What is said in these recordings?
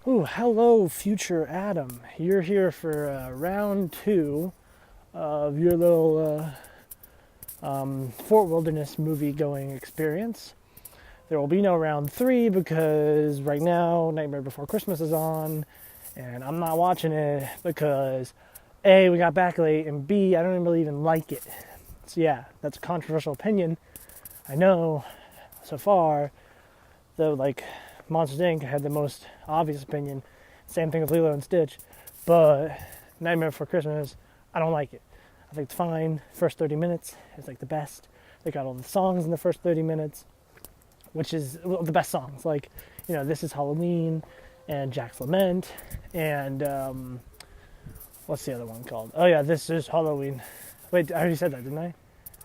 Ooh, hello, future Adam. You're here for round two of your little Fort Wilderness movie going experience. There will be no round three because right now Nightmare Before Christmas is on, and I'm not watching it because A, we got back late, and B, I don't really even like it. So yeah, that's a controversial opinion. I know so far, though, like Monsters Inc. had the most obvious opinion. Same thing with Lilo and Stitch. But Nightmare Before Christmas, I don't like it. I think it's fine. First 30 minutes is like the best. They got all the songs in the first 30 minutes, which is the best songs. Like, This Is Halloween and Jack's Lament and what's the other one called? Oh yeah, This Is Halloween. Wait, I already said that, didn't I?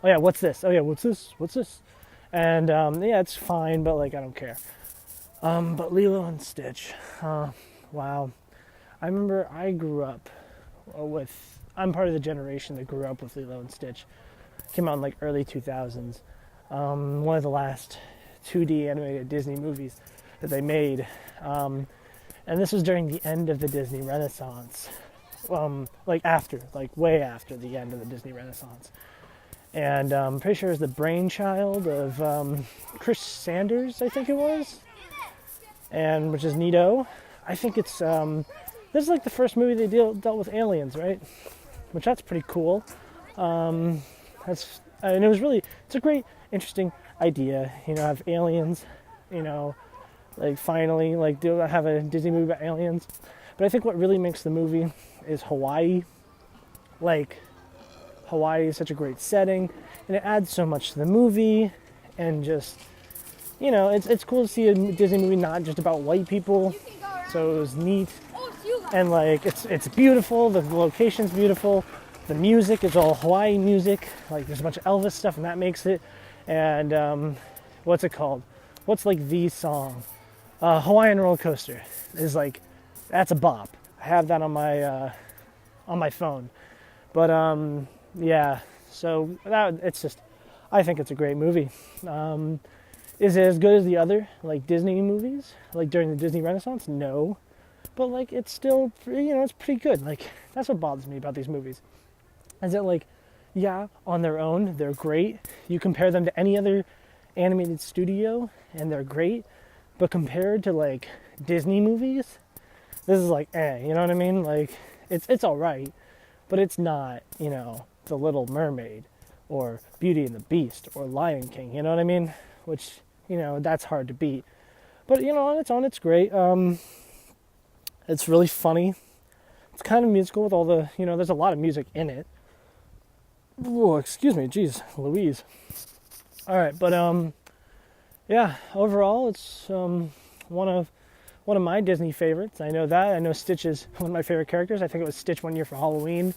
Oh yeah, What's This? Oh yeah, What's This? What's This? And yeah, it's fine, but like I don't care. But Lilo and Stitch, wow. I remember I grew up I'm part of the generation that grew up with Lilo and Stitch. Came out in like early 2000s. One of the last 2D animated Disney movies that they made. And this was during the end of the Disney Renaissance. Way after the end of the Disney Renaissance. And I'm pretty sure it was the brainchild of Chris Sanders, I think it was. And which is neato. I think it's this is like the first movie they dealt with aliens, right? Which that's pretty cool. And it was it's a great, interesting idea. Have aliens, like finally have a Disney movie about aliens. But I think what really makes the movie is Hawaii. Like Hawaii is such a great setting, and it adds so much to the movie, and just. It's cool to see a Disney movie not just about white people, so it was neat, and like it's beautiful. The location's beautiful. The music is all Hawaii music. Like there's a bunch of Elvis stuff, and that makes it. And what's it called? What's like the song? Hawaiian Roller Coaster is like that's a bop. I have that on my phone. But yeah. So I think it's a great movie. Is it as good as the other, like, Disney movies? Like, during the Disney Renaissance? No. But, like, it's still, it's pretty good. Like, that's what bothers me about these movies. Is that, like, yeah, on their own, they're great. You compare them to any other animated studio, and they're great. But compared to, like, Disney movies, this is like, you know what I mean? Like, it's all right. But it's not, The Little Mermaid, or Beauty and the Beast, or Lion King, you know what I mean? Which, that's hard to beat. But, on its own, it's great. It's really funny. It's kind of musical with all the, there's a lot of music in it. Oh, excuse me, geez, Louise. All right, but, yeah, overall, it's one of my Disney favorites. I know that. I know Stitch is one of my favorite characters. I think it was Stitch one year for Halloween.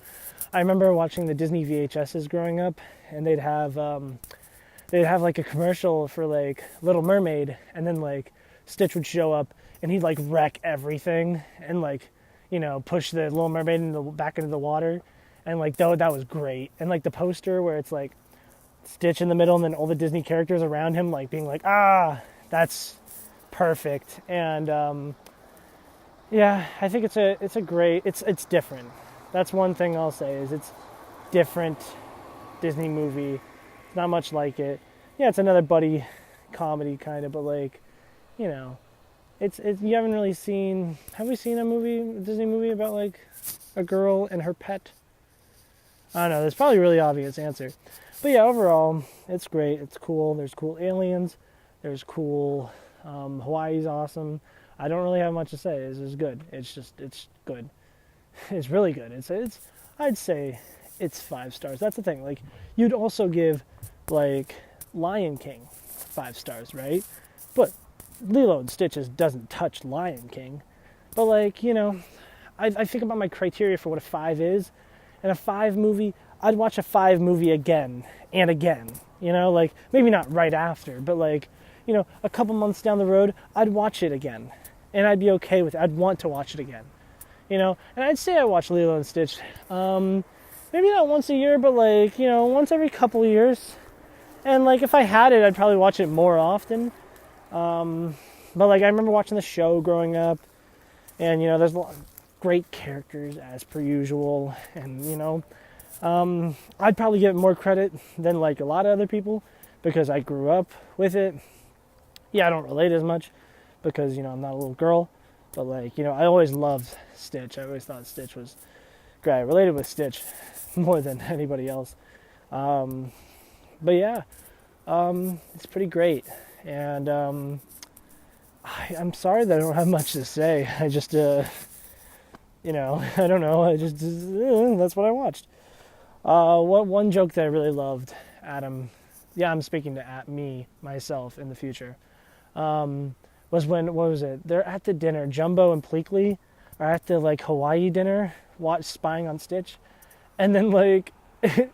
I remember watching the Disney VHSs growing up, and they'd have like a commercial for like Little Mermaid, and then like Stitch would show up and he'd like wreck everything and like push the Little Mermaid back into the water, and like that was great. And like the poster where it's like Stitch in the middle and then all the Disney characters around him like being like that's perfect. And yeah, I think it's a great, it's different. That's one thing I'll say is it's different Disney movie. Not much like it. Yeah, it's another buddy comedy kind of, but like, it's you haven't really seen. Have we seen a Disney movie about like a girl and her pet? I don't know. There's probably a really obvious answer, but yeah, overall, it's great. It's cool. There's cool aliens. There's cool. Hawaii's awesome. I don't really have much to say. It's good. It's good. It's really good. I'd say it's 5 stars. That's the thing. Like, you'd also give, like, Lion King 5 stars, right? But Lilo and Stitch doesn't touch Lion King. But, like, I think about my criteria for what a 5 is. And a 5 movie, I'd watch a 5 movie again and again. Like, maybe not right after, but, like, a couple months down the road, I'd watch it again. And I'd be okay with it. I'd want to watch it again. And I'd say I watch Lilo and Stitch, maybe not once a year, but like, once every couple years. And like, if I had it, I'd probably watch it more often. But like, I remember watching the show growing up, And, there's a lot of great characters as per usual. And, I'd probably give it more credit than like a lot of other people because I grew up with it. Yeah, I don't relate as much because, I'm not a little girl. But like, I always loved Stitch. I always thought Stitch was great. I related with Stitch more than anybody else. But yeah, it's pretty great. And I'm sorry that I don't have much to say. I just, I don't know. That's what I watched. One joke that I really loved, Adam. Yeah, I'm speaking to myself in the future. Was when, what was it? They're at the dinner. Jumbo and Pleakley are at the like Hawaii dinner, spying on Stitch, and then like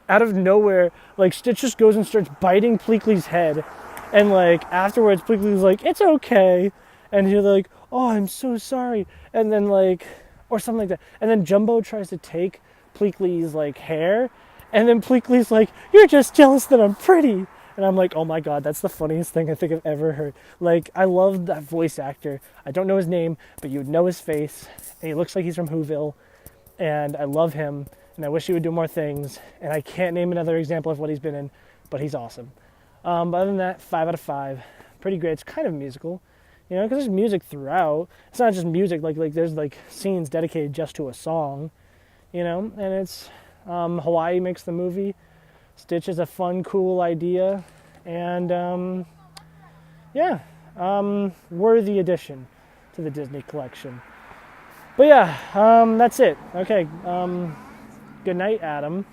out of nowhere, like Stitch just goes and starts biting Pleakley's head, and like afterwards, Pleakley's like, "It's okay," and he's like, "Oh, I'm so sorry," and then like, or something like that, and then Jumbo tries to take Pleakley's like hair, and then Pleakley's like, "You're just jealous that I'm pretty." And I'm like, oh my god, that's the funniest thing I think I've ever heard. Like, I love that voice actor. I don't know his name, but you would know his face. And he looks like he's from Whoville. And I love him. And I wish he would do more things. And I can't name another example of what he's been in, but he's awesome. But other than that, 5 out of 5. Pretty great. It's kind of musical, because there's music throughout. It's not just music. Like there's like scenes dedicated just to a song, and it's Hawaii makes the movie. Stitch is a fun, cool idea, and worthy addition to the Disney collection. But yeah, that's it. Okay, good night, Adam,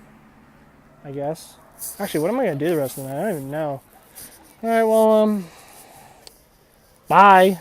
I guess. Actually, what am I going to do the rest of the night? I don't even know. All right, well, bye.